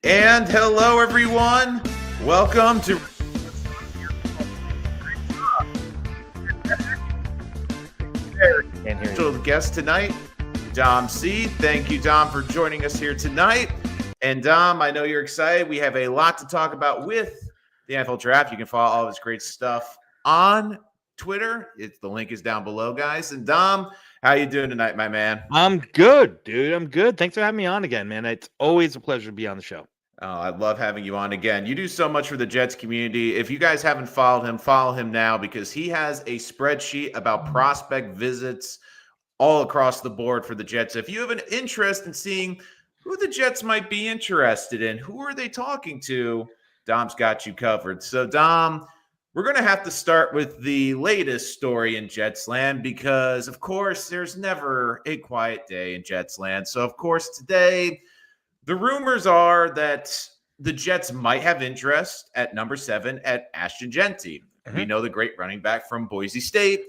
And hello, everyone. Welcome to special guest tonight, Dom C. Thank you, Dom, for joining us here tonight. And Dom, I know you're excited. We have a lot to talk about with the NFL Draft. You can follow all this great stuff on Twitter. The link is down below, guys. And Dom, how you doing tonight, my man? I'm good, dude. I'm good. Thanks for having me on again, man. It's always a pleasure to be on the show. Oh, I love having you on again. You do so much for the Jets community. If you guys haven't follow him now because he has a spreadsheet about prospect visits all across the board for the Jets. If you have an interest in seeing who the Jets might be interested in, who are they talking to, Dom's got you covered. So, Dom, we're going to have to start with the latest story in Jets land because, of course, there's never a quiet day in Jets land. So, of course, today the rumors are that the Jets might have interest at number 7 at Ashton Jeanty. We know the great running back from Boise State,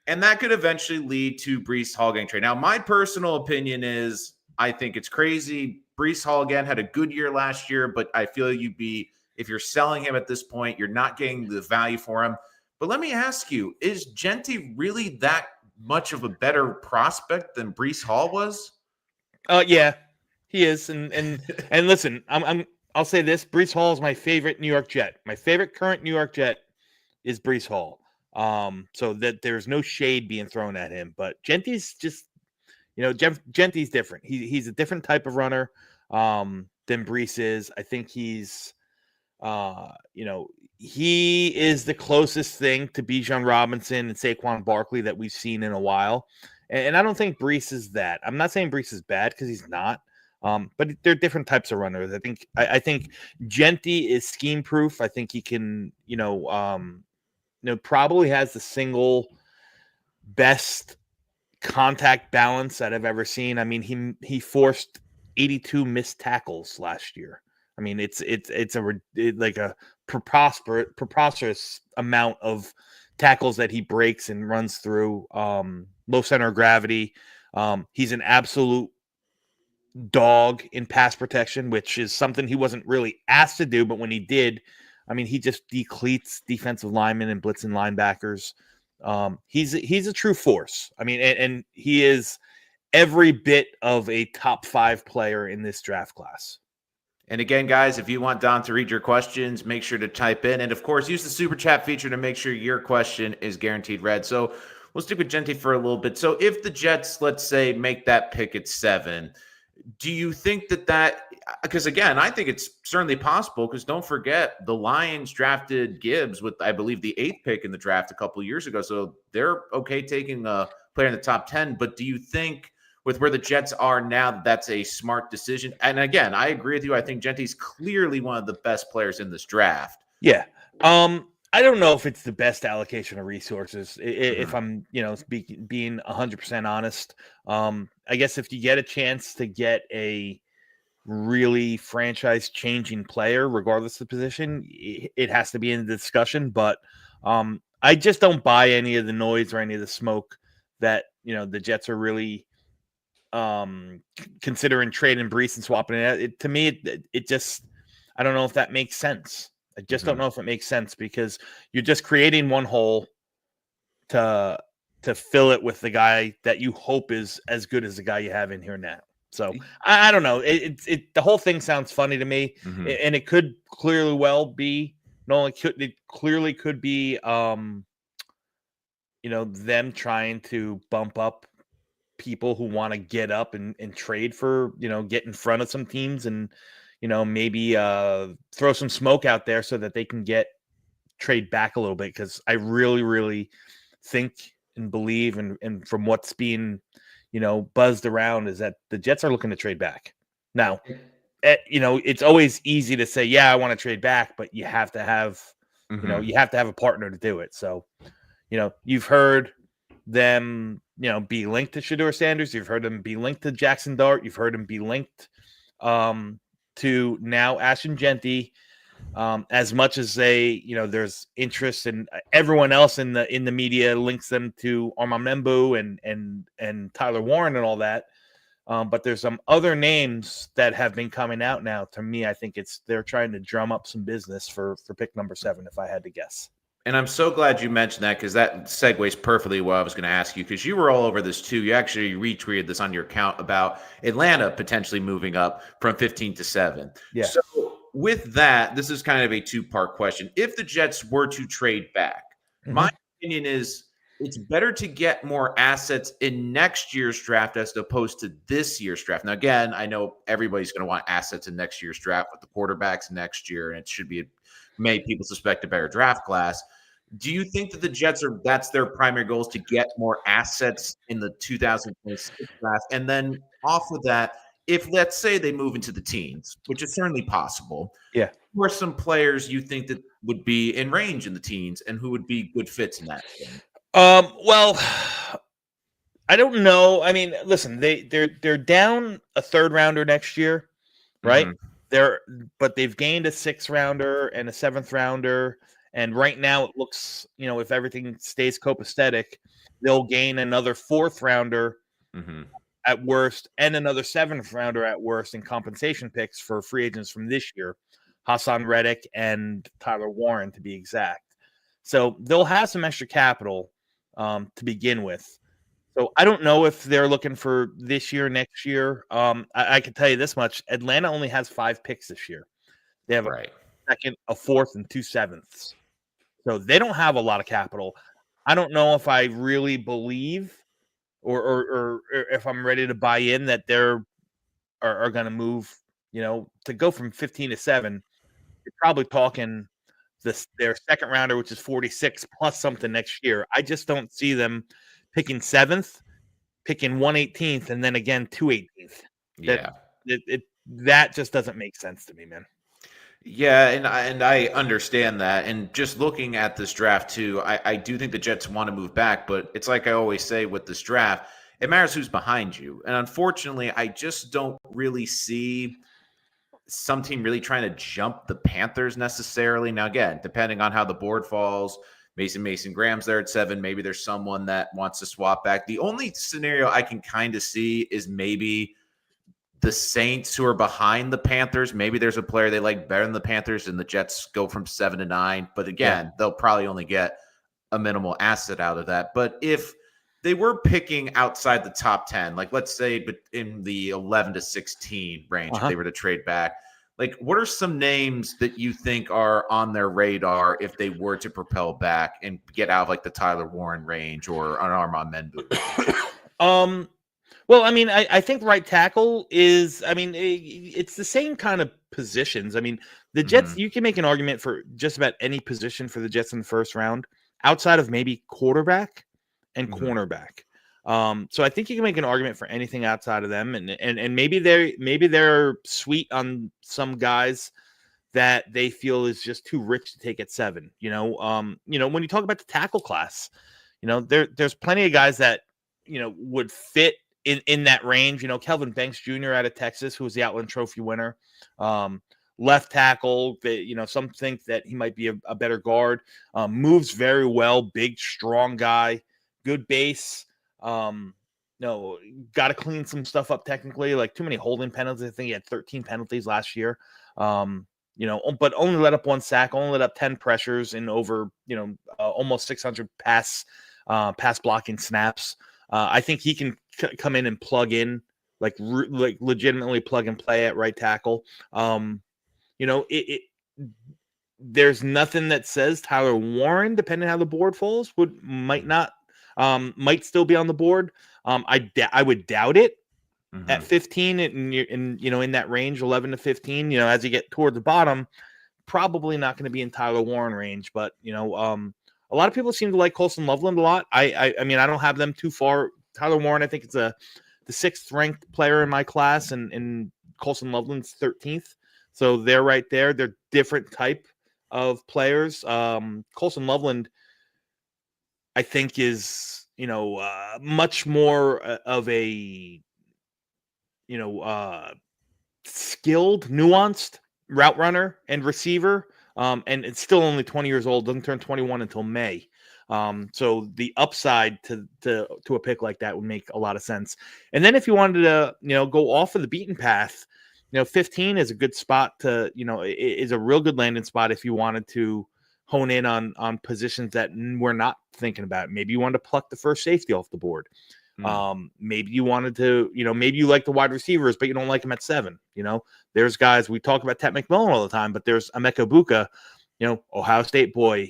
and that could eventually lead to Breece Hall getting traded. Now, my personal opinion is I think it's crazy. Breece Hall, again, had a good year last year, but I feel if you're selling him at this point, you're not getting the value for him. But let me ask you, is Jeanty really that much of a better prospect than Breece Hall was? Yeah, he is. And listen, I'll say this: Breece Hall is my favorite New York Jet. My favorite current New York Jet is Breece Hall. So that there's no shade being thrown at him. But Jeanty's just, Jeanty's different. He's a different type of runner than Breece is. I think he's, he is the closest thing to Bijan Robinson and Saquon Barkley that we've seen in a while. And I don't think Breece is that. I'm not saying Breece is bad because he's not. But they're different types of runners. I think Jeanty is scheme proof. I think he can, probably has the single best contact balance that I've ever seen. I mean, he forced 82 missed tackles last year. I mean, it's like a preposterous amount of tackles that he breaks and runs through. Low center of gravity. He's an absolute dog in pass protection, which is something he wasn't really asked to do, but when he did, I mean, he just decleats defensive linemen and blitzing linebackers. He's a true force. I mean, and he is every bit of a top 5 player in this draft class. And again, guys, if you want Don to read your questions, make sure to type in. And of course, use the super chat feature to make sure your question is guaranteed read. So we'll stick with Jeanty for a little bit. So if the Jets, let's say, make that pick at 7, do you think that because again, I think it's certainly possible because don't forget the Lions drafted Gibbs with, I believe, the 8th pick in the draft a couple of years ago. So they're okay taking a player in the top 10. But do you think with where the Jets are now, that's a smart decision? And again, I agree with you. I think Jeanty's clearly one of the best players in this draft. Yeah. I don't know if it's the best allocation of resources. If I'm, being 100% honest, I guess if you get a chance to get a really franchise-changing player, regardless of the position, it has to be in the discussion. But I just don't buy any of the noise or any of the smoke that the Jets are really considering trading Breece and swapping it. To me, it just, I don't know if that makes sense. I just don't know if it makes sense because you're just creating one hole to fill it with the guy that you hope is as good as the guy you have in here now. So I don't know. The whole thing sounds funny to me, and it could clearly well be. It clearly could be, them trying to bump up people who want to get up and trade for, get in front of some teams and. Maybe throw some smoke out there so that they can trade back a little bit. Because I really, really think and believe, and from what's being, buzzed around, is that the Jets are looking to trade back. Now, it's always easy to say, yeah, I want to trade back, but you have to have, you have to have a partner to do it. So, you've heard them, be linked to Shedeur Sanders. You've heard them be linked to Jackson Dart. You've heard them be linked to now Ashton Jeanty, as much as they, there's interest, and everyone else in the media links them to Armand Membu and Tyler Warren and all that. But there's some other names that have been coming out now. To me, I think they're trying to drum up some business for pick number 7, if I had to guess. And I'm so glad you mentioned that because that segues perfectly what I was going to ask you because you were all over this too. You actually retweeted this on your account about Atlanta potentially moving up from 15 to 7. Yeah. So with that, this is kind of a two-part question. If the Jets were to trade back, my opinion is it's better to get more assets in next year's draft as opposed to this year's draft. Now, again, I know everybody's going to want assets in next year's draft with the quarterbacks next year, and it should be, many people suspect, a better draft class. Do you think that the Jets that's their primary goal is to get more assets in the 2026 draft? And then off of that, if let's say they move into the teens, which is certainly possible, Yeah. who are some players you think that would be in range in the teens and who would be good fits in that? Well, I don't know. I mean, listen, they're down a 3rd rounder next year, right? But they've gained a 6th rounder and a 7th rounder. And right now it looks, if everything stays copacetic, they'll gain another 4th rounder at worst and another 7th rounder at worst in compensation picks for free agents from this year, Hassan Reddick and Tyler Warren to be exact. So they'll have some extra capital to begin with. So I don't know if they're looking for this year, next year. I can tell you this much. Atlanta only has 5 picks this year. They have a 2nd, a 4th, and 2 7ths. So they don't have a lot of capital. I don't know if I really believe or if I'm ready to buy in that they're going to move, to go from 15 to 7. You're probably talking their 2nd rounder, which is 46 plus something next year. I just don't see them picking 7th, picking 118th, and then again 218th. Yeah. That just doesn't make sense to me, man. Yeah, and I understand that. And just looking at this draft too, I do think the Jets want to move back, but it's like I always say with this draft, it matters who's behind you. And unfortunately, I just don't really see some team really trying to jump the Panthers necessarily. Now, again, depending on how the board falls, Mason Graham's there at 7. Maybe there's someone that wants to swap back. The only scenario I can kind of see is maybe the Saints, who are behind the Panthers. Maybe there's a player they like better than the Panthers, and the Jets go from 7 to 9. But again, they'll probably only get a minimal asset out of that. But if they were picking outside the top 10, like let's say in the 11 to 16 range, if they were to trade back, like what are some names that you think are on their radar if they were to propel back and get out of like the Tyler Warren range or an Armand Menbu? Well, I mean, I think right tackle is, I mean, it's the same kind of positions. I mean, the Jets, you can make an argument for just about any position for the Jets in the 1st round outside of maybe quarterback and cornerback. So I think you can make an argument for anything outside of them. And maybe they're sweet on some guys that they feel is just too rich to take at 7. When you talk about the tackle class, there's plenty of guys that, would fit in that range. Kelvin Banks Jr. out of Texas, who was the Outland Trophy winner. Left tackle, some think that he might be a better guard. Moves very well, big, strong guy, good base. Got to clean some stuff up technically, like too many holding penalties. I think he had 13 penalties last year. But only let up 1 sack, only let up 10 pressures in over, almost 600 pass blocking snaps. I think he can come in and plug in, like legitimately plug and play at right tackle. There's nothing that says Tyler Warren, depending on how the board falls, might still be on the board. I would doubt it at 15 in that range, 11 to 15. As you get toward the bottom, probably not going to be in Tyler Warren range. But a lot of people seem to like Colson Loveland a lot. I mean, I don't have them too far. Tyler Warren, I think it's the 6th ranked player in my class, and Colson Loveland's 13th. So they're right there. They're different type of players. Colson Loveland, I think, is much more of a skilled, nuanced route runner and receiver. And it's still only 20 years old. Doesn't turn 21 until May. So the upside to a pick like that would make a lot of sense. And then if you wanted to, go off of the beaten path, 15 is a good spot to, is a real good landing spot if you wanted to hone in on positions that we're not thinking about. Maybe you wanted to pluck the first safety off the board. Maybe you wanted to, maybe you like the wide receivers, but you don't like them at 7. There's guys, we talk about Tet McMillan all the time, but there's Emeka Buka, Ohio State boy,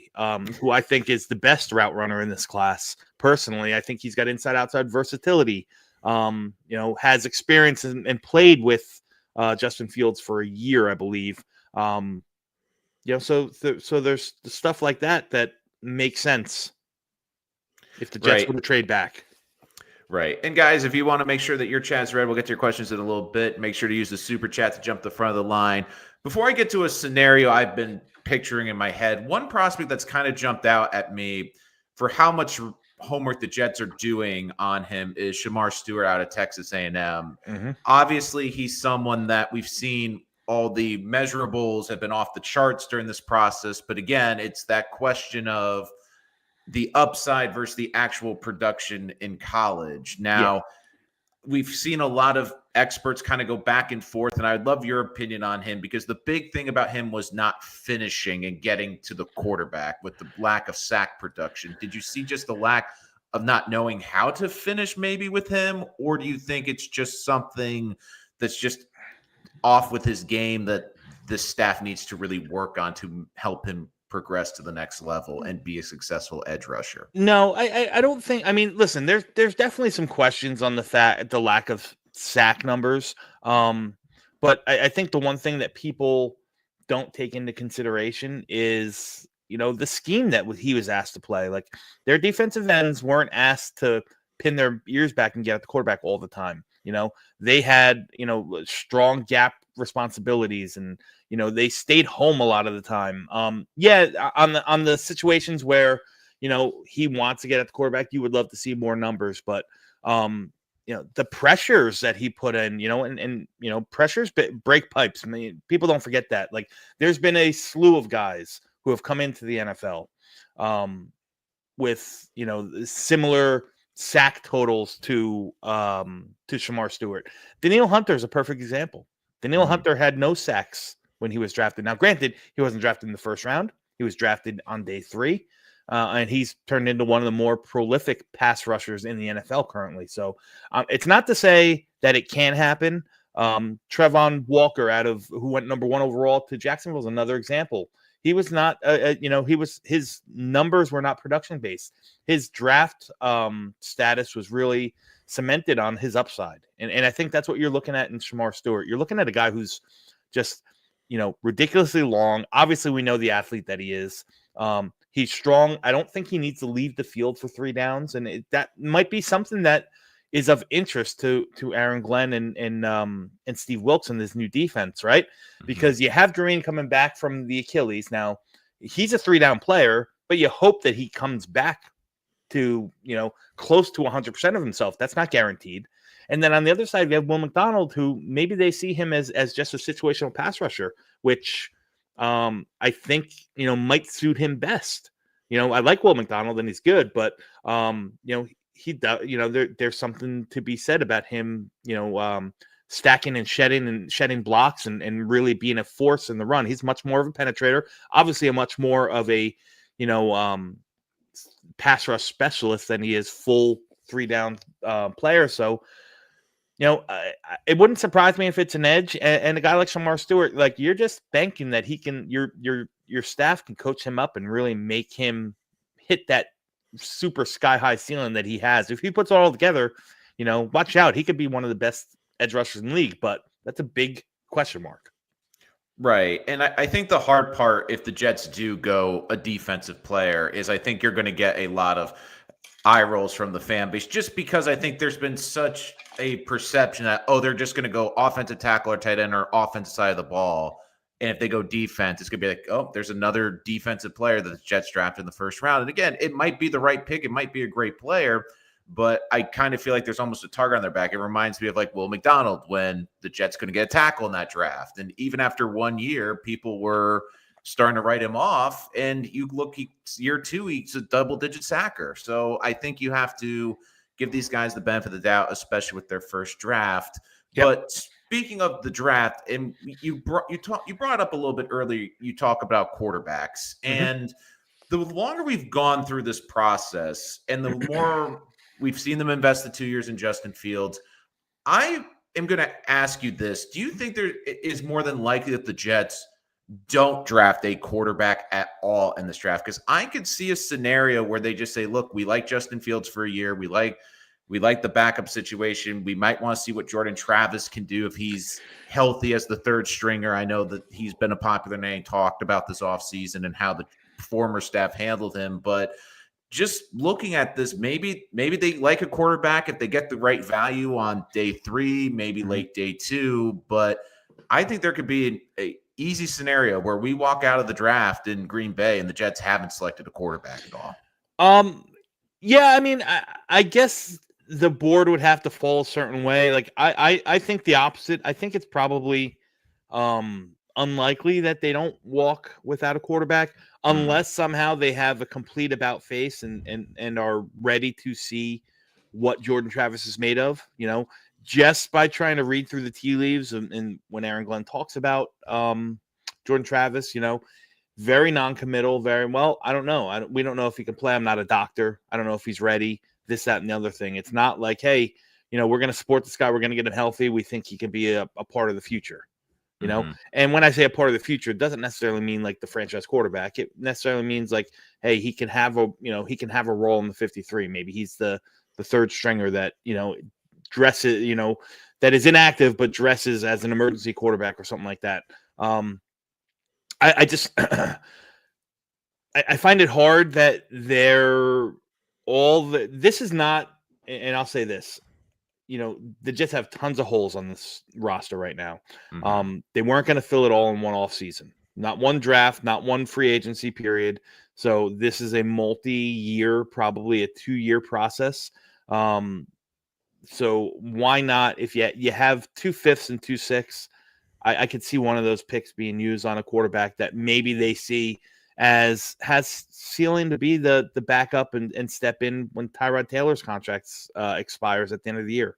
who I think is the best route runner in this class. Personally, I think he's got inside-outside versatility, has experience and played with Justin Fields for a year, I believe. So there's stuff like that makes sense if the Jets were to trade back. Right. And guys, if you want to make sure that your chat's read, we'll get to your questions in a little bit. Make sure to use the super chat to jump to the front of the line. Before I get to a scenario I've been picturing in my head, one prospect that's kind of jumped out at me for how much homework the Jets are doing on him is Shamar Stewart out of Texas A&M. Mm-hmm. Obviously, he's someone that we've seen all the measurables have been off the charts during this process. But again, it's that question of the upside versus the actual production in college. Now, we've seen a lot of experts kind of go back and forth, and I'd love your opinion on him because the big thing about him was not finishing and getting to the quarterback with the lack of sack production. Did you see just the lack of not knowing how to finish maybe with him, or do you think it's just something that's just off with his game that this staff needs to really work on to help him progress to the next level and be a successful edge rusher? No, I don't think. I mean, listen, there's definitely some questions on the lack of sack numbers. But I think the one thing that people don't take into consideration is the scheme that he was asked to play. Like, their defensive ends weren't asked to pin their ears back and get at the quarterback all the time. They had strong gap responsibilities, and they stayed home a lot of the time. On the situations where he wants to get at the quarterback, you would love to see more numbers, but the pressures that he put in, and pressures break pipes. I mean, people don't forget that. Like, there's been a slew of guys who have come into the NFL with similar sack totals to Shamar Stewart. Danielle Hunter is a perfect example. Danielle Hunter had no sacks when he was drafted. Now, granted, he wasn't drafted in the first round. He was drafted on day 3, and he's turned into one of the more prolific pass rushers in the NFL currently. So it's not to say that it can't happen. Trevon Walker, who went number 1 overall to Jacksonville, is another example. He was not, his numbers were not production based. His draft status was really cemented on his upside. And I think that's what you're looking at in Shamar Stewart. You're looking at a guy who's just, ridiculously long. Obviously, we know the athlete that he is. He's strong. I don't think he needs to leave the field for 3 downs. And that might be something that is of interest to Aaron Glenn and Steve Wilkes in this new defense, right? Because you have Green coming back from the Achilles. Now, he's a 3-down player, but you hope that he comes back to, close to 100% of himself. That's not guaranteed. And then on the other side, we have Will McDonald, who maybe they see him as just a situational pass rusher, which I think, might suit him best. I like Will McDonald and he's good, but, he does, there's something to be said about him, stacking and shedding blocks and really being a force in the run. He's much more of a penetrator, obviously a much more of a, pass rush specialist than he is full 3-down player. So, it wouldn't surprise me if it's an edge and a guy like Shamar Stewart, like, you're just banking that he can, your staff can coach him up and really make him hit that super sky high ceiling that he has. If he puts it all together, watch out. He could be one of the best edge rushers in the league, but that's a big question mark. Right. And I think the hard part, if the Jets do go a defensive player, is I think you're going to get a lot of eye rolls from the fan base, just because I think there's been such a perception that, they're just going to go offensive tackle or tight end or offensive side of the ball. And if they go defense, it's going to be like, there's another defensive player that the Jets drafted in the first round. And again, it might be the right pick. It might be a great player, but I kind of feel like there's almost a target on their back. It reminds me of like Will McDonald when the Jets couldn't get a tackle in that draft. And even after 1 year, people were starting to write him off. And you look, year 2, he's a double-digit sacker. So I think you have to give these guys the benefit of the doubt, especially with their first draft. Yep. But speaking of the draft, and you brought up a little bit earlier, you talk about quarterbacks, and the longer we've gone through this process, and the more we've seen them invest the 2 years in Justin Fields, I am going to ask you this: do you think there is more than likely that the Jets don't draft a quarterback at all in this draft? Because I could see a scenario where they just say, look, we like Justin Fields for a year. We like the backup situation. We might want to see what Jordan Travis can do if he's healthy as the third stringer. I know that he's been a popular name, talked about this offseason and how the former staff handled him. But just looking at this, maybe they like a quarterback if they get the right value on day 3, maybe late day 2. But I think there could be a easy scenario where we walk out of the draft in Green Bay and the Jets haven't selected a quarterback at all. Yeah, I mean, I guess the board would have to fall a certain way. Like I think the opposite. I think it's probably unlikely that they don't walk without a quarterback unless somehow they have a complete about face and are ready to see what Jordan Travis is made of, just by trying to read through the tea leaves. And when Aaron Glenn talks about Jordan Travis, very non-committal, very well. I don't know. We don't know if he can play. I'm not a doctor. I don't know if he's ready. This, that, and the other thing. It's not like, hey, we're going to support this guy. We're going to get him healthy. We think he can be a part of the future. And when I say a part of the future, it doesn't necessarily mean like the franchise quarterback. It necessarily means like, hey, he can have a role in the 53. Maybe he's the third stringer that dresses, that is inactive but dresses as an emergency quarterback or something like that. I just I find it hard that this is not, and I'll say this. The Jets have tons of holes on this roster right now. They weren't going to fill it all in one off season, not one draft, not one free agency period. So this is a multi-year, probably a 2-year process. So why not? If you have 2 5ths and 2 6ths, I could see one of those picks being used on a quarterback that maybe they see as has ceiling to be the backup and step in when Tyrod Taylor's contract expires at the end of the year.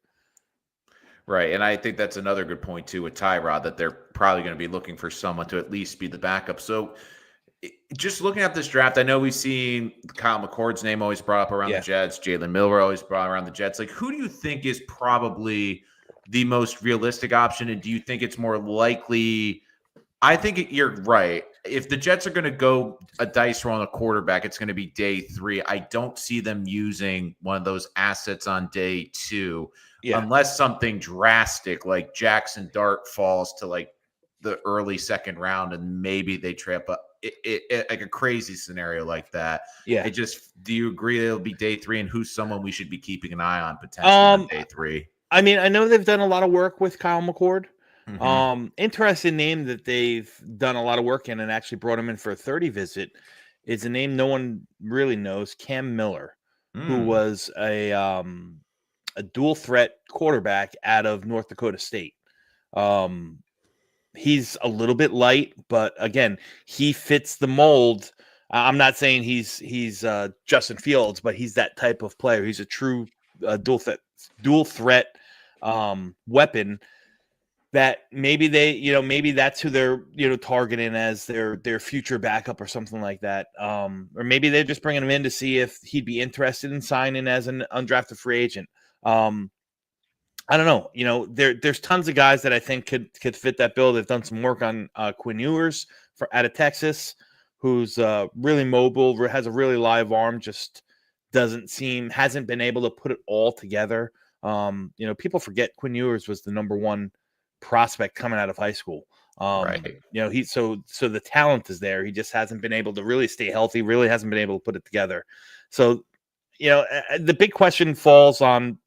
Right. And I think that's another good point too with Tyrod, that they're probably going to be looking for someone to at least be the backup. So just looking at this draft, I know we've seen Kyle McCord's name always brought up around the Jets. Jalen Milroe always brought around the Jets. Like, who do you think is probably the most realistic option? And do you think it's more likely? I think you're right. If the Jets are going to go a dice roll on a quarterback, it's going to be day 3. I don't see them using one of those assets on day 2, unless something drastic like Jackson Dart falls to like the early second round and maybe they trip up. Like a crazy scenario like that. Yeah. Do you agree it'll be day 3, and who's someone we should be keeping an eye on potentially on day 3? I mean, I know they've done a lot of work with Kyle McCord. Interesting name that they've done a lot of work in and actually brought him in for a 30 visit is a name no one really knows, Cam Miller, who was a dual threat quarterback out of North Dakota State. He's a little bit light, but again, he fits the mold. I'm not saying he's Justin Fields, but he's that type of player. He's a true dual threat weapon that maybe maybe that's who they're targeting as their future backup or something like that. Or maybe they're just bringing him in to see if he'd be interested in signing as an undrafted free agent. I don't know. There's tons of guys that I think could fit that bill. They've done some work on Quinn Ewers out of Texas, who's really mobile, has a really live arm, just hasn't been able to put it all together. People forget Quinn Ewers was the number 1 prospect coming out of high school. Right. So the talent is there. He just hasn't been able to really stay healthy, really hasn't been able to put it together. So, the big question falls on,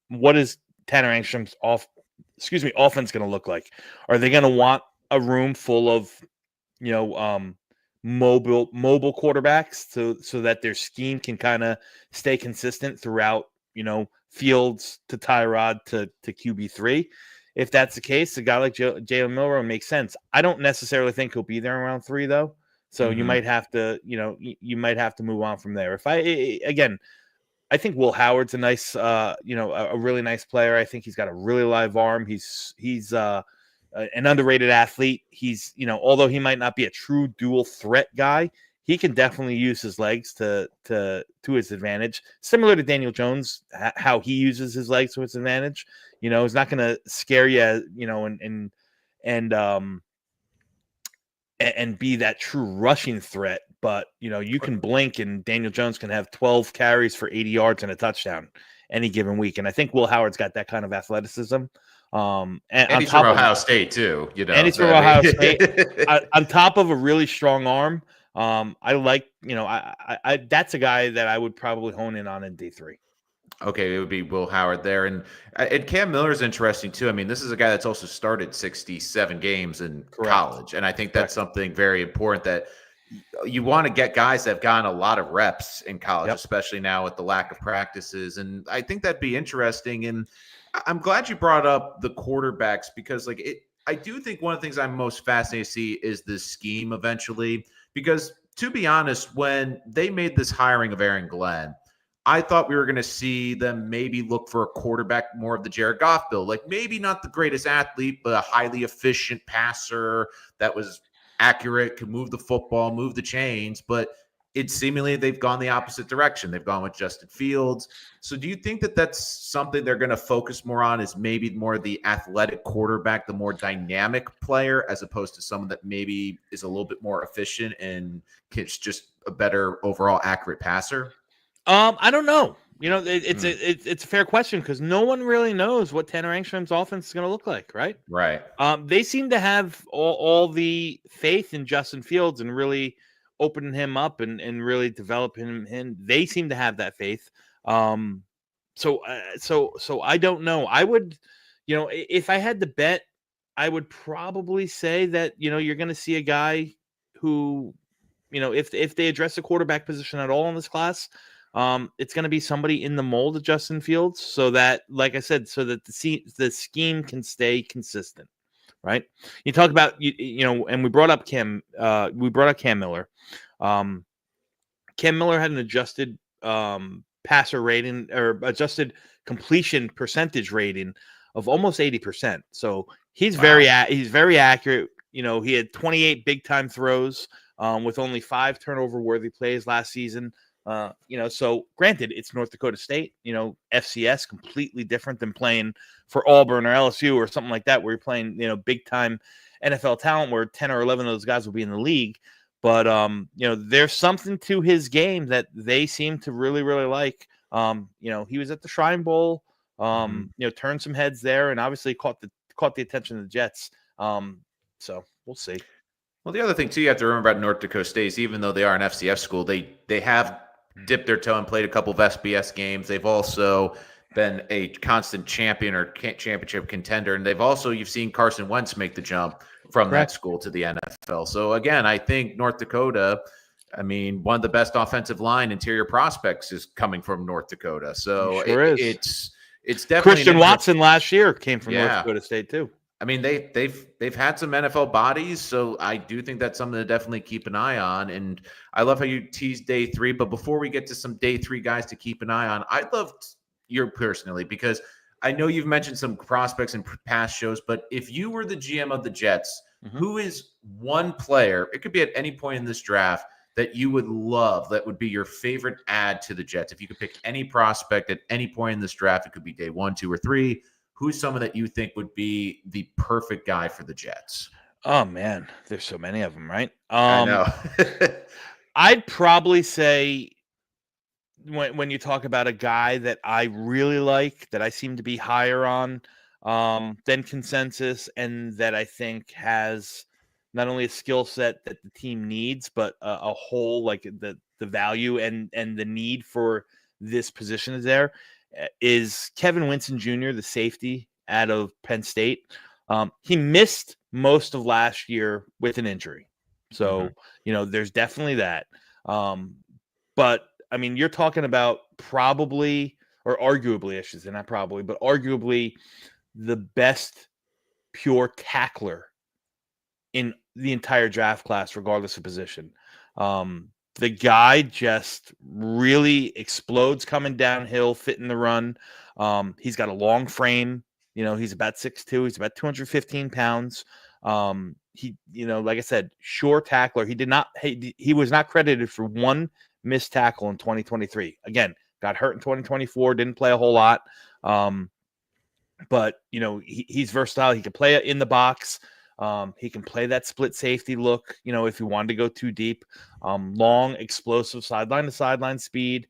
what is Tanner Angstrom's offense going to look like? Are they going to want a room full of, mobile quarterbacks so that their scheme can kind of stay consistent throughout, Fields to Tyrod to QB3? If that's the case, a guy like Jalen Milroe makes sense. I don't necessarily think he'll be there around 3, though. So you might have to, you might have to move on from there. Again, I think Will Howard's a nice, a really nice player. I think he's got a really live arm. He's an underrated athlete. He's, although he might not be a true dual threat guy, he can definitely use his legs to his advantage. Similar to Daniel Jones, how he uses his legs to his advantage. He's not going to scare you, and be that true rushing threat. But, you can blink and Daniel Jones can have 12 carries for 80 yards and a touchdown any given week. And I think Will Howard's got that kind of athleticism. And he's from Ohio State too, And he's from Ohio State. On top of a really strong arm. I like, that's a guy that I would probably hone in on in D3. Okay, it would be Will Howard there. And Cam Miller is interesting too. I mean, this is a guy that's also started 67 games in college. And I think that's something very important, that you want to get guys that have gotten a lot of reps in college, especially now with the lack of practices. And I think that'd be interesting. And I'm glad you brought up the quarterbacks, because I do think one of the things I'm most fascinated to see is the scheme eventually, because to be honest, when they made this hiring of Aaron Glenn, I thought we were going to see them maybe look for a quarterback more of the Jared Goff build, like maybe not the greatest athlete, but a highly efficient passer that was accurate, could move the football, move the chains. But it's seemingly they've gone the opposite direction. They've gone with Justin Fields. So do you think that that's something they're going to focus more on, is maybe more the athletic quarterback, the more dynamic player, as opposed to someone that maybe is a little bit more efficient and is just a better overall accurate passer? I don't know. It's a fair question, because no one really knows what Tanner Engstrom's offense is going to look like, right? Right. They seem to have all the faith in Justin Fields and really opening him up and really developing him. They seem to have that faith. So I don't know. I would, if I had to bet, I would probably say that, you're going to see a guy who, if they address the quarterback position at all in this class, it's going to be somebody in the mold of Justin Fields, so that, like I said, so that the scheme can stay consistent, right? You talk about, and we brought up Cam Miller. Cam Miller had an adjusted passer rating, or adjusted completion percentage rating of almost 80%. So he's very accurate. He had 28 big time throws with only 5 turnover worthy plays last season. So granted, it's North Dakota State, FCS, completely different than playing for Auburn or LSU or something like that, where you're playing, big time NFL talent, where 10 or 11 of those guys will be in the league. But, there's something to his game that they seem to really, really like. He was at the Shrine Bowl, turned some heads there, and obviously caught the attention of the Jets. So we'll see. Well, the other thing too, you have to remember about North Dakota State is, even though they are an FCS school, they have dipped their toe and played a couple of FBS games. They've also been a constant champion or championship contender, and you've seen Carson Wentz make the jump from that school to the NFL. So again, I think North Dakota, one of the best offensive line interior prospects is coming from North Dakota. So it's definitely Christian Watson last year came from North Dakota State too. They've had some NFL bodies, so I do think that's something to definitely keep an eye on. And I love how you tease day 3. But before we get to some day 3 guys to keep an eye on, I'd love you personally, because I know you've mentioned some prospects in past shows, but if you were the GM of the Jets, who is one player, it could be at any point in this draft, that you would love, that would be your favorite add to the Jets? If you could pick any prospect at any point in this draft, it could be day 1, 2, or 3. Who's someone that you think would be the perfect guy for the Jets? Oh man, there's so many of them, right? I know. I'd probably say, when you talk about a guy that I really like, that I seem to be higher on than consensus, and that I think has not only a skill set that the team needs, but a whole, like the value and the need for this position is there, is Kevin Winston Jr., the safety out of Penn State. He missed most of last year with an injury. So, there's definitely that. But you're talking about probably, or arguably, I should say, not probably, but arguably the best pure tackler in the entire draft class, regardless of position. The guy just really explodes coming downhill, fitting the run. He's got a long frame. He's about 6'2". He's about 215 pounds. Like I said, sure tackler. He was not credited for one missed tackle in 2023. Again, got hurt in 2024, didn't play a whole lot. But he's versatile. He can play it in the box. He can play that split safety look, if he wanted to go too deep. Long, explosive sideline to sideline speed.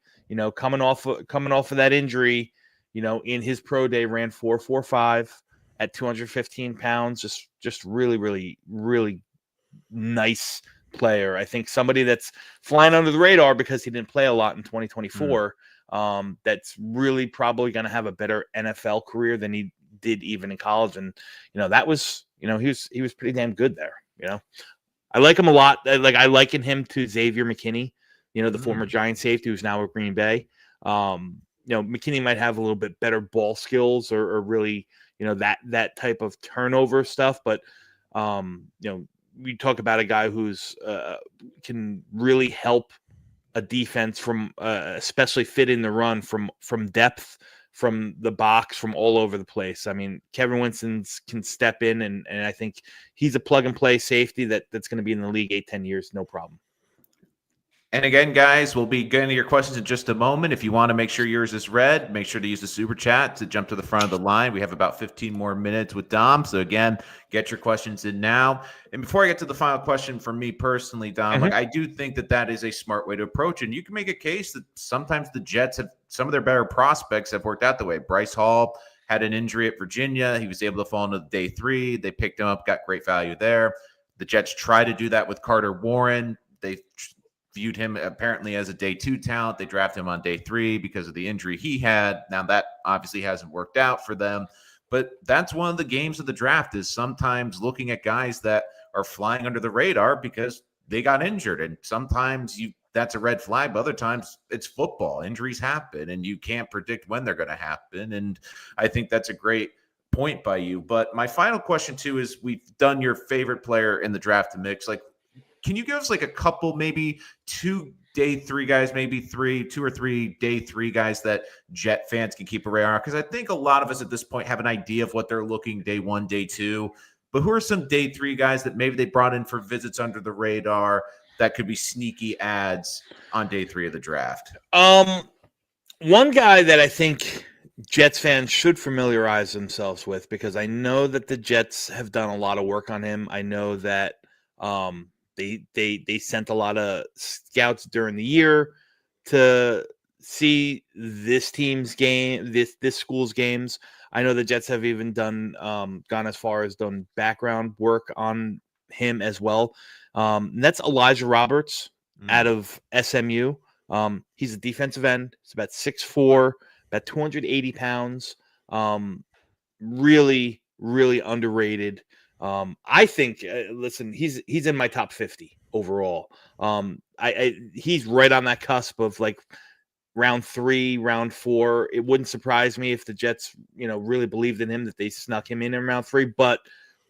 Coming off of that injury, in his pro day ran 4.45 at 215 pounds. Just really, really, really nice player. I think somebody that's flying under the radar because he didn't play a lot in 2024. That's really probably going to have a better NFL career than he did even in college. And, that was, he was pretty damn good there. I like him a lot. I liken him to Xavier McKinney, the former Giant safety who's now with Green Bay. McKinney might have a little bit better ball skills or really, that type of turnover stuff. But, we talk about a guy who's can really help a defense from especially fit in the run from depth, from the box, from all over the place. I mean, Kevin Winston can step in and I think he's a plug and play safety that's going to be in the league 8-10 years, no problem. And again, guys, we'll be getting to your questions in just a moment. If you want to make sure yours is read, make sure to use the super chat to jump to the front of the line. We have about 15 more minutes with Dom. So again, get your questions in now. And before I get to the final question from me personally, Dom, I do think that is a smart way to approach it. And you can make a case that sometimes the Jets have some of their better prospects have worked out the way. Bryce Hall had an injury at Virginia. He was able to fall into day 3. They picked him up, got great value there. The Jets try to do that with Carter Warren. They viewed him apparently as a day 2 talent. They drafted him on day 3 because of the injury he had. Now that obviously hasn't worked out for them, but that's one of the games of the draft is sometimes looking at guys that are flying under the radar because they got injured. And sometimes that's a red flag, but other times it's football. Injuries happen and you can't predict when they're going to happen. And I think that's a great point by you. But my final question too is we've done your favorite player in the draft mix. Can you give us a couple, maybe 2 day 3 guys, maybe 2 or 3 day 3 guys that Jet fans can keep a radar on? Because I think a lot of us at this point have an idea of what they're looking day 1, day 2. But who are some day 3 guys that maybe they brought in for visits under the radar that could be sneaky ads on day 3 of the draft? One guy that I think Jets fans should familiarize themselves with, because I know that the Jets have done a lot of work on him. I know that they sent a lot of scouts during the year to see this team's game, this school's games. I know the Jets have even gone as far as done background work on him as well. And that's Elijah Roberts out of SMU. He's a defensive end. He's about 6'4", about 280 pounds. Really, really underrated. I think, listen, he's in my top 50 overall. He's right on that cusp of round 3, round 4. It wouldn't surprise me if the Jets, really believed in him, that they snuck him in round 3, but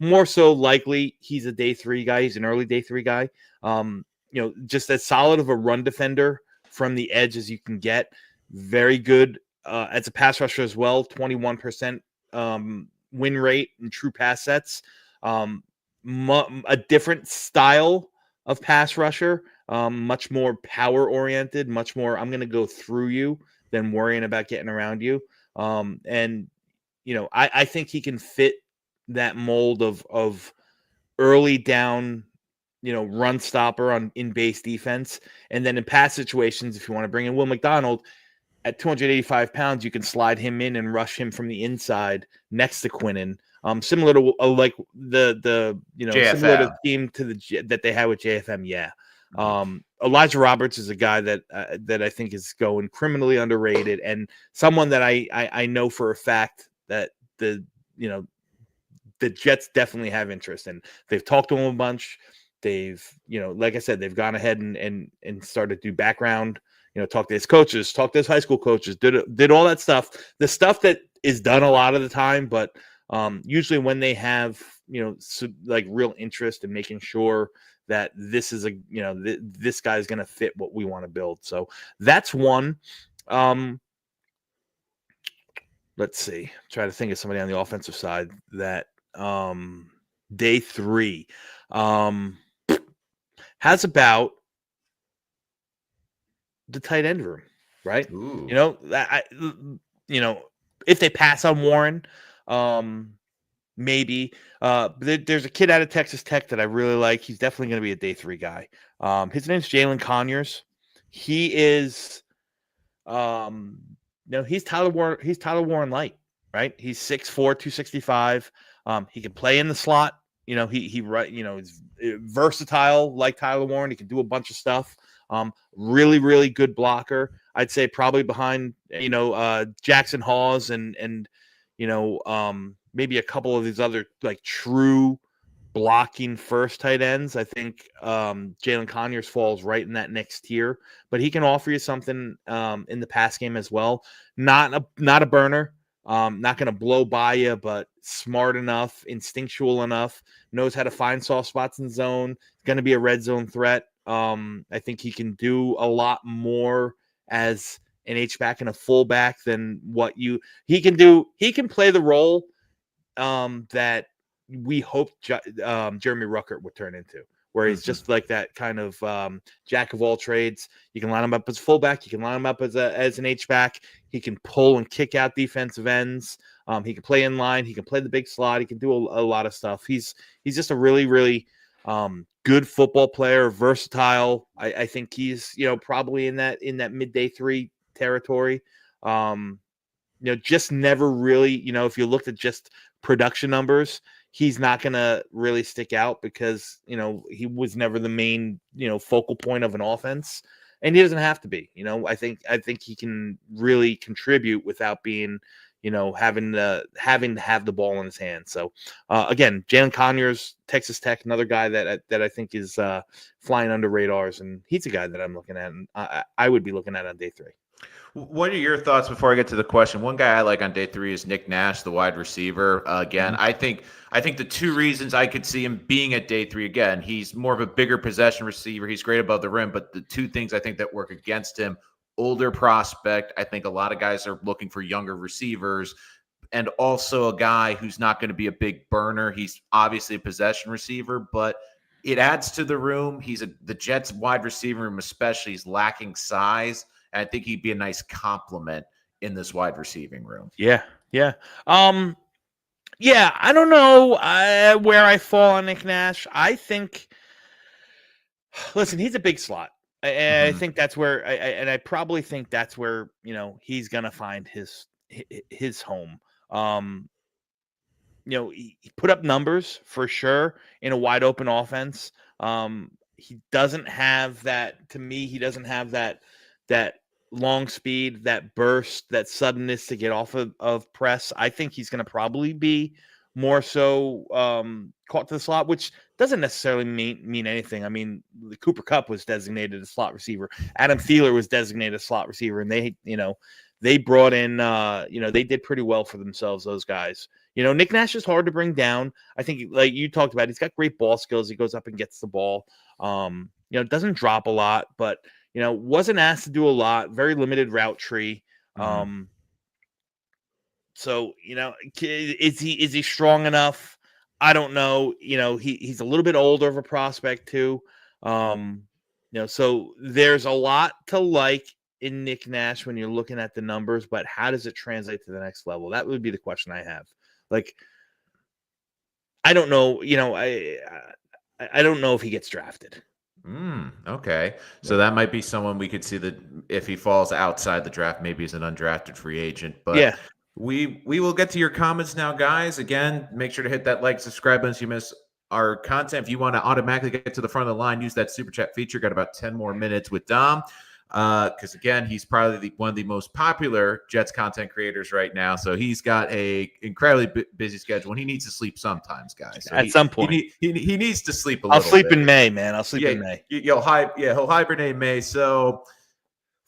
more so likely he's a day 3 guy. He's an early day 3 guy. Just as solid of a run defender from the edge as you can get. Very good as a pass rusher as well. 21% win rate in true pass sets. A different style of pass rusher, much more power oriented, much more I'm going to go through you than worrying about getting around you. I think he can fit that mold of early down, run stopper in base defense. And then in pass situations, if you want to bring in Will McDonald at 285 pounds, you can slide him in and rush him from the inside next to Quinnen. Similar to the similar to the team that they had with JFM. Yeah. Elijah Roberts is a guy that I think is going criminally underrated, and someone that I know for a fact that the Jets definitely have interest in. They've talked to him a bunch. They've, like I said, they've gone ahead and started to do background, talk to his coaches, talk to his high school coaches, did all that stuff. The stuff that is done a lot of the time, but usually when they have, like real interest in making sure that this is this guy's going to fit what we want to build. So that's one. Let's see. Try to think of somebody on the offensive side that day 3 has about the tight end room, right? Ooh. If they pass on Warren, maybe. There's a kid out of Texas Tech that I really like. He's definitely going to be a day 3 guy. His name's Jalen Conyers. He is, he's Tyler Warren. He's Tyler Warren light, right? He's 6'4", 265. He can play in the slot. He's versatile like Tyler Warren. He can do a bunch of stuff. Really, really good blocker. I'd say probably behind, Jackson Hawes and maybe a couple of these other like true blocking first tight ends. I think Jalen Conyers falls right in that next tier, but he can offer you something in the pass game as well. Not a burner. Not going to blow by you, but smart enough, instinctual enough, knows how to find soft spots in zone. Going to be a red zone threat. I think he can do a lot more as an H-back and a fullback than what he can do. He can play the role that we hoped Jeremy Ruckert would turn into, where he's just like that kind of jack of all trades. You can line him up as a fullback. You can line him up as an H-back. He can pull and kick out defensive ends. He can play in line. He can play the big slot. He can do a lot of stuff. He's just a really, really good football player, versatile. I think he's probably in that mid-day 3 territory. Just never really, if you looked at just production numbers, he's not going to really stick out because, he was never the main, focal point of an offense, and he doesn't have to be. I think he can really contribute without being, having to have the ball in his hand. So again, Jalen Conyers, Texas Tech, another guy that I think is flying under radars, and he's a guy that I'm looking at, and I would be looking at on day 3. What are your thoughts before I get to the question? One guy I like on day 3 is Nick Nash, the wide receiver. Again, I think the 2 reasons I could see him being at day 3, again, he's more of a bigger possession receiver. He's great above the rim, but the 2 things I think that work against him: older prospect. I think a lot of guys are looking for younger receivers, and also a guy who's not going to be a big burner. He's obviously a possession receiver, but it adds to the room. The Jets wide receiver room, especially, is lacking size. And I think he'd be a nice complement in this wide receiving room. Yeah. I don't know where I fall on Nick Nash. I think, listen, he's a big slot. I think that's where, I probably think that's where he's gonna find his home. He put up numbers for sure in a wide open offense. He doesn't have that. To me, he doesn't have that long speed, that burst, that suddenness to get off of press. I think he's going to probably be more so caught to the slot, which doesn't necessarily mean anything. I mean, Cooper Kupp was designated a slot receiver. Adam Thielen was designated a slot receiver, and they brought in, they did pretty well for themselves, those guys. Nick Nash is hard to bring down. I think, like you talked about, he's got great ball skills. He goes up and gets the ball. Doesn't drop a lot, but wasn't asked to do a lot, very limited route tree. So, is he strong enough? I don't know. He's a little bit older of a prospect too. So there's a lot to like in Nick Nash when you're looking at the numbers, but how does it translate to the next level? That would be the question I have. Like, I don't know, I don't know if he gets drafted. Okay. So that might be someone we could see that if he falls outside the draft, maybe he's an undrafted free agent. But yeah, we will get to your comments now, guys. Again, make sure to hit that like, subscribe button so you miss our content. If you want to automatically get to the front of the line, use that super chat feature. Got about 10 more minutes with Dom. Because again, he's probably one of the most popular Jets content creators right now. So he's got a incredibly busy schedule, and he needs to sleep sometimes, guys. So at some point, he needs to sleep a little. I'll sleep in May, man. I'll sleep in May. He'll hibernate in May. So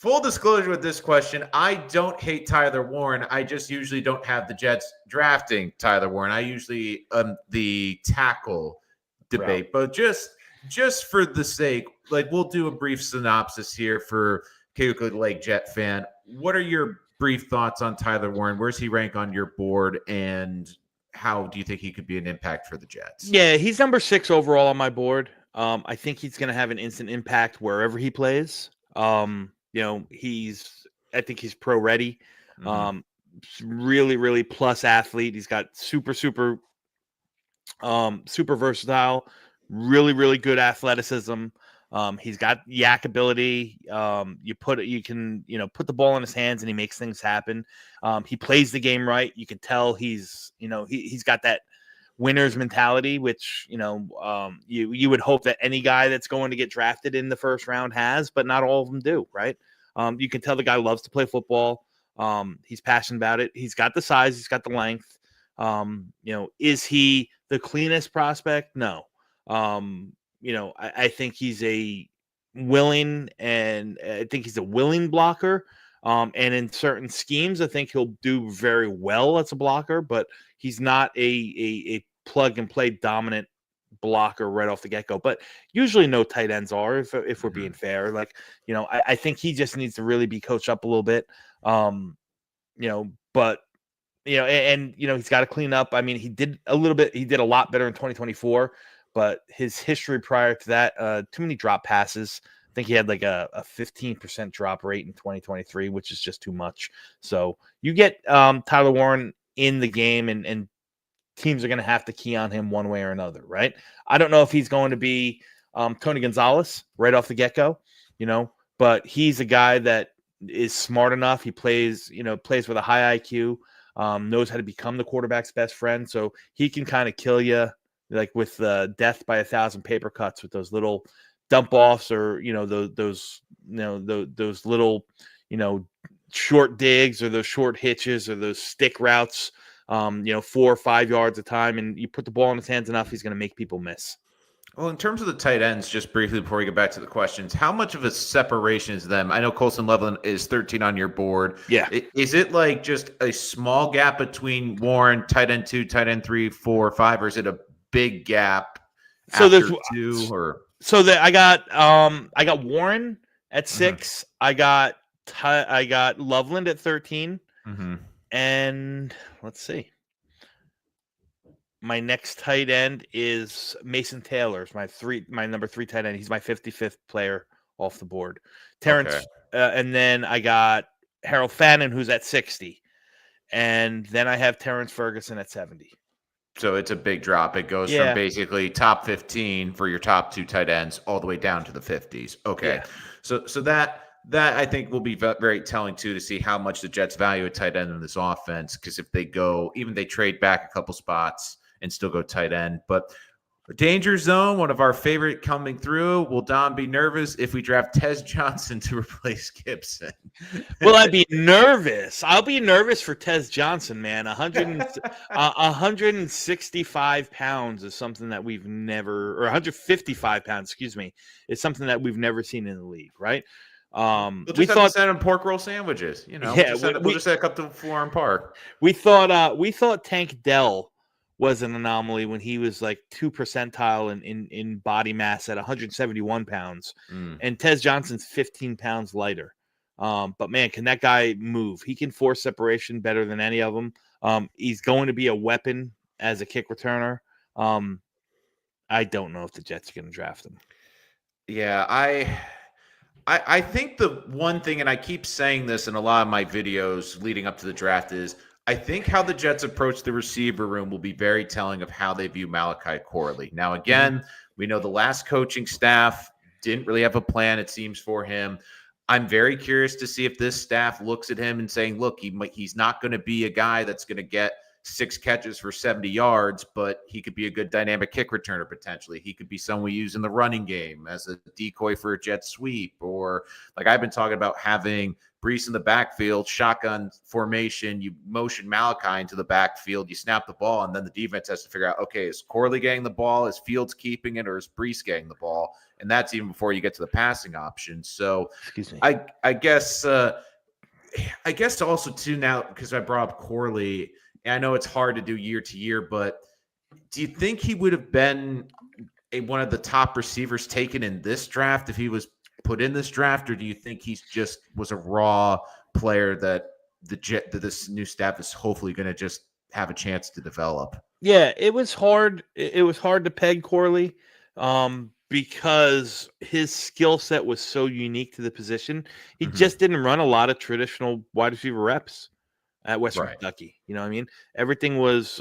Full disclosure with this question, I don't hate Tyler Warren. I just usually don't have the Jets drafting Tyler Warren. I usually the tackle debate, but just for the sake, like we'll do a brief synopsis here for Keokuk Lake Jet fan. What are your brief thoughts on Tyler Warren? Where's he rank on your board, and how do you think he could be an impact for the Jets? Yeah, he's number 6 overall on my board. I think he's going to have an instant impact wherever he plays. I think he's pro ready. Really, really plus athlete. He's got super versatile, really, really good athleticism. He's got yak ability. You can put the ball in his hands and he makes things happen. He plays the game right. You can tell he's got that winner's mentality, which you would hope that any guy that's going to get drafted in the first round has, but not all of them do, right? You can tell the guy loves to play football. He's passionate about it. He's got the size. He's got the length. Is he the cleanest prospect? No. I think he's a willing blocker. And in certain schemes, I think he'll do very well as a blocker, but he's not a plug and play dominant blocker right off the get-go. But usually no tight ends are, if we're being fair. I think he just needs to really be coached up a little bit. He's got to clean up. I mean, he did a lot better in 2024, but his history prior to that, too many drop passes. I think he had like a 15% drop rate in 2023, which is just too much. So you get Tyler Warren in the game, and teams are going to have to key on him one way or another, right? I don't know if he's going to be Tony Gonzalez right off the get-go, but he's a guy that is smart enough. He plays with a high IQ, knows how to become the quarterback's best friend. So he can kind of kill you like with death by 1,000 paper cuts with those little dump offs, or those little short digs, or those short hitches, or those stick routes, 4 or 5 yards a time, and you put the ball in his hands enough, he's going to make people miss. Well, in terms of the tight ends, just briefly before we get back to the questions, how much of a separation is them? I know Colson Loveland is 13 on your board. Yeah. Is it like just a small gap between Warren, tight end 2, tight end 3, 4, 5, or is it a big gap after 2? Or I got Warren at 6. I got Loveland at 13. And let's see. My next tight end is Mason Taylor. My number 3 tight end. He's my 55th player off the board. Terrence, and then I got Harold Fannin, who's at 60, and then I have Terrence Ferguson at 70. So it's a big drop. It goes from basically top 15 for your top 2 tight ends all the way down to the 50s. Okay, so that I think will be very telling too, to see how much the Jets value a tight end in this offense. Because if they trade back a couple spots and still go tight end. But danger zone, one of our favorite coming through. Will Don be nervous if we draft Tez Johnson to replace Gibson? Will I be nervous? I'll be nervous for Tez Johnson, man. 165 pounds is something that we've never, or 155 pounds, excuse me, is something that we've never seen in the league, right? We'll just have to send him pork roll sandwiches. We'll just set up to Florham Park. We thought Tank Dell was an anomaly when he was like 2 percentile in body mass at 171 pounds. And Tez Johnson's 15 pounds lighter. But man, can that guy move? He can force separation better than any of them. He's going to be a weapon as a kick returner. I don't know if the Jets are going to draft him. Yeah, I think the one thing, and I keep saying this in a lot of my videos leading up to the draft, is I think how the Jets approach the receiver room will be very telling of how they view Malachi Corley. Now, again, we know the last coaching staff didn't really have a plan, it seems, for him. I'm very curious to see if this staff looks at him and saying, look, he's not going to be a guy that's going to get 6 catches for 70 yards, but he could be a good dynamic kick returner potentially. He could be someone we use in the running game as a decoy for a jet sweep, or like I've been talking about having Brees in the backfield, shotgun formation, you motion Malachi into the backfield, you snap the ball, and then the defense has to figure out, okay, is Corley getting the ball, is Fields keeping it, or is Brees getting the ball? And that's even before you get to the passing option. So Excuse me. I guess also too, now because I brought up Corley, and I know it's hard to do year to year, but do you think he would have been one of the top receivers taken in this draft if he was put in this draft, or do you think he's just was a raw player that that this new staff is hopefully going to just have a chance to develop? Yeah, it was hard. It was hard to peg Corley because his skill set was so unique to the position. He just didn't run a lot of traditional wide receiver reps at Western Kentucky. You know what I mean? Everything was,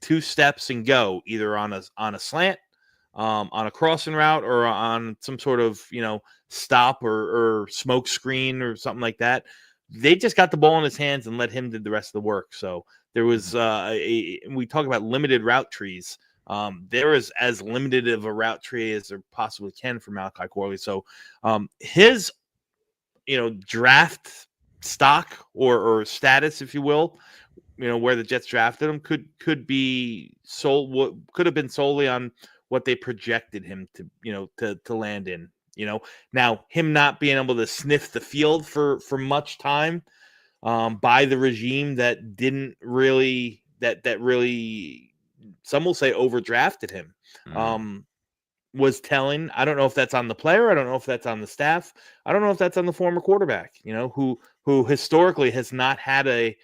2 steps and go, either on a slant, on a crossing route, or on some sort of, stop or smoke screen or something like that. They just got the ball in his hands and let him do the rest of the work. So there was we talk about limited route trees. There is as limited of a route tree as there possibly can for Malachi Corley. So his, draft stock or status, if you will, where the Jets drafted him could be could have been solely on what they projected him to land in. Now him not being able to sniff the field for much time by the regime that didn't really that really, some will say, overdrafted him, was telling. I don't know if that's on the player. I don't know if that's on the staff. I don't know if that's on the former quarterback, who historically has not had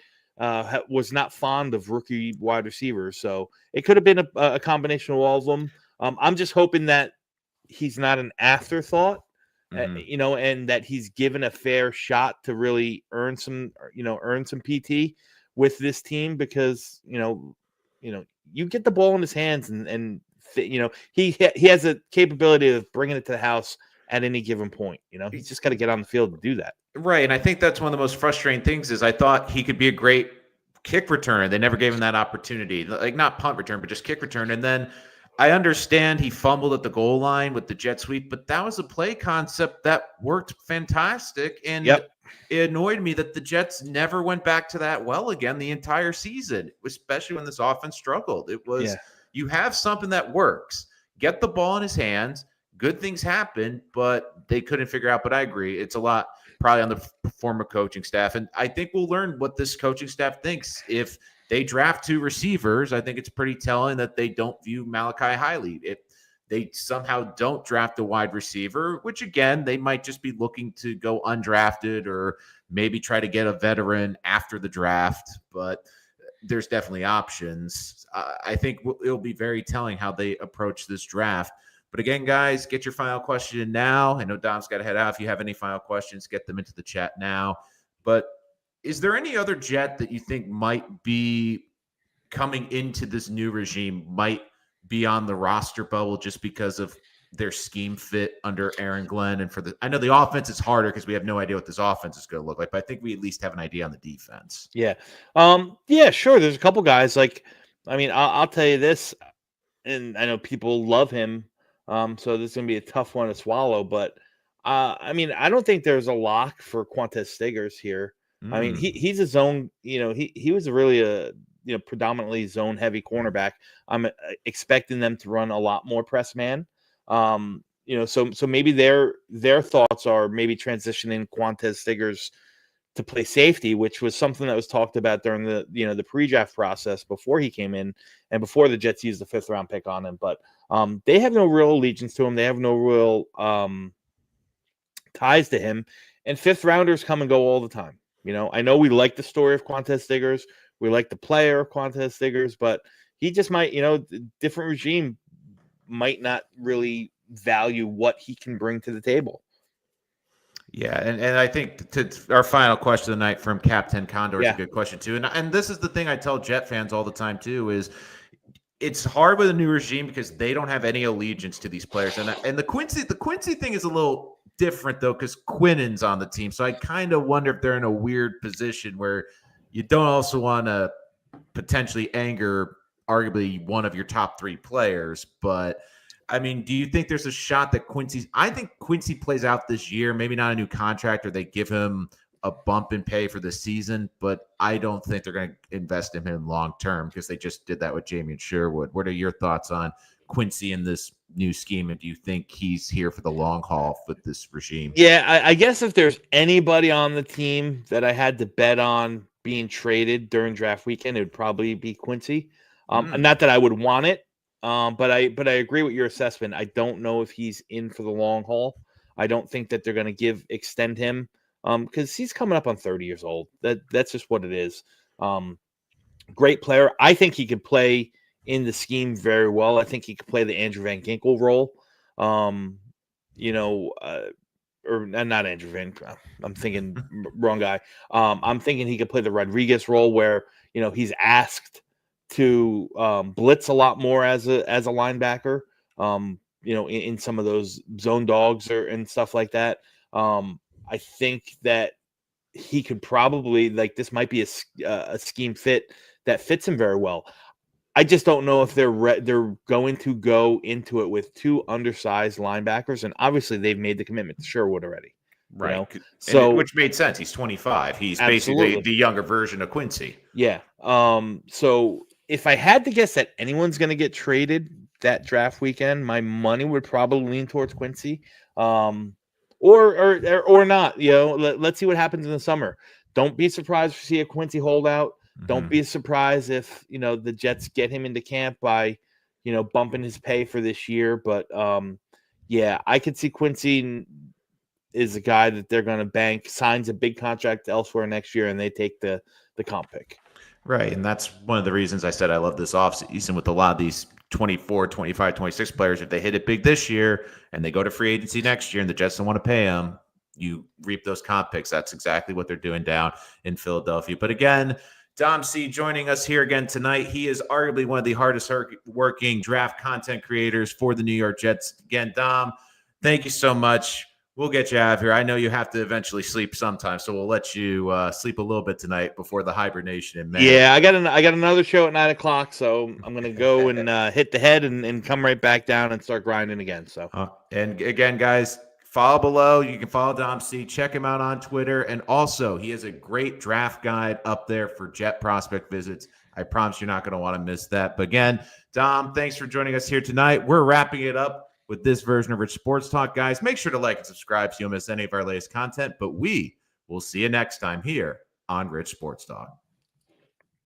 was not fond of rookie wide receivers. So it could have been a combination of all of them. I'm just hoping that he's not an afterthought, and that he's given a fair shot to really earn some PT with this team, because, you get the ball in his hands and he has a capability of bringing it to the house at any given point. He's just got to get on the field to do that. Right. And I think that's one of the most frustrating things is I thought he could be a great kick returner. They never gave him that opportunity, like not punt return, but just kick return. And then I understand he fumbled at the goal line with the jet sweep, but that was a play concept that worked fantastic. And it annoyed me that the Jets never went back to that well again the entire season, especially when this offense struggled. It was, you have something that works, get the ball in his hands, good things happen, but they couldn't figure out. But I agree, it's a lot probably on the former coaching staff. And I think we'll learn what this coaching staff thinks. If they draft 2 receivers, I think it's pretty telling that they don't view Malachi highly. If they somehow don't draft a wide receiver, which again, they might just be looking to go undrafted or maybe try to get a veteran after the draft, but there's definitely options. I think it'll be very telling how they approach this draft. But again, guys, get your final question in now. I know Dom's got to head out. If you have any final questions, get them into the chat now. But is there any other Jet that you think might be coming into this new regime, might be on the roster bubble just because of their scheme fit under Aaron Glenn? And I know the offense is harder because we have no idea what this offense is going to look like, but I think we at least have an idea on the defense. Yeah. Sure. There's a couple guys I'll tell you this, and I know people love him. So this is going to be a tough one to swallow, but I don't think there's a lock for Quantez Stiggers here. I mean, he's a zone, he was really a, predominantly zone heavy cornerback. I'm expecting them to run a lot more press man. So maybe their thoughts are maybe transitioning Quantez Stiggers to play safety, which was something that was talked about during the pre-draft process before he came in and before the Jets used the 5th round pick on him. But they have no real allegiance to him. They have no real ties to him. And 5th rounders come and go all the time. I know we like the story of Quantez Stiggers. We like the player of Quantez Stiggers, but he just might, different regime might not really value what he can bring to the table. Yeah, and I think to our final question of the night from Captain Condor is a good question too. And this is the thing I tell Jet fans all the time too, is it's hard with a new regime because they don't have any allegiance to these players. And the Quincy thing is a little different though, because Quinnen's on the team. So I kind of wonder if they're in a weird position where you don't also want to potentially anger arguably one of your top 3 players. But I mean, do you think there's a shot that I think Quincy plays out this year, maybe not a new contract, or they give him a bump in pay for the season, but I don't think they're going to invest in him long term because they just did that with Jamie and Sherwood. What are your thoughts on Quincy in this new scheme, and do you think he's here for the long haul with this regime? Yeah, I guess if there's anybody on the team that I had to bet on being traded during draft weekend, it would probably be Quincy. Not that I would want it, but I agree with your assessment. I don't know if he's in for the long haul. I don't think that they're going to extend him because he's coming up on 30 years old. That's just what it is. Great player. I think he could play in the scheme very well. I think he could play the Andrew Van Ginkel role. Or not Andrew Van. I'm thinking wrong guy. I'm thinking he could play the Rodriguez role where he's asked to blitz a lot more as a linebacker. In some of those zone dogs and stuff like that. I think that he could probably this might be a scheme fit that fits him very well. I just don't know if they're going to go into it with 2 undersized linebackers, and obviously they've made the commitment to Sherwood already, right? So which made sense. He's 25. He's basically the younger version of Quincy. Yeah. So if I had to guess that anyone's going to get traded that draft weekend, my money would probably lean towards Quincy, or not. Let's see what happens in the summer. Don't be surprised to see a Quincy holdout. Don't be surprised if the Jets get him into camp by bumping his pay for this year. But I could see Quincy is a guy that they're going to bank, signs a big contract elsewhere next year, and they take the comp pick. Right, and that's one of the reasons I said I love this offseason with a lot of these 24, 25, 26 players. If they hit it big this year and they go to free agency next year and the Jets don't want to pay them, you reap those comp picks. That's exactly what they're doing down in Philadelphia. But again, Dom C joining us here again tonight. He is arguably one of the hardest working draft content creators for the New York Jets. Again, Dom, thank you so much. We'll get you out of here. I know you have to eventually sleep sometime, so we'll let you sleep a little bit tonight before the hibernation in May. Yeah, I got another show at 9:00, so I'm gonna go and hit the head and come right back down and start grinding again. So and again, guys, follow below. You can follow Dom C. Check him out on Twitter, and also he has a great draft guide up there for Jet prospect visits. I promise you're not going to want to miss that. But again, Dom, thanks for joining us here tonight. We're wrapping it up with this version of Rich Sports Talk, guys. Make sure to like and subscribe so you don't miss any of our latest content. But we will see you next time here on Rich Sports Talk.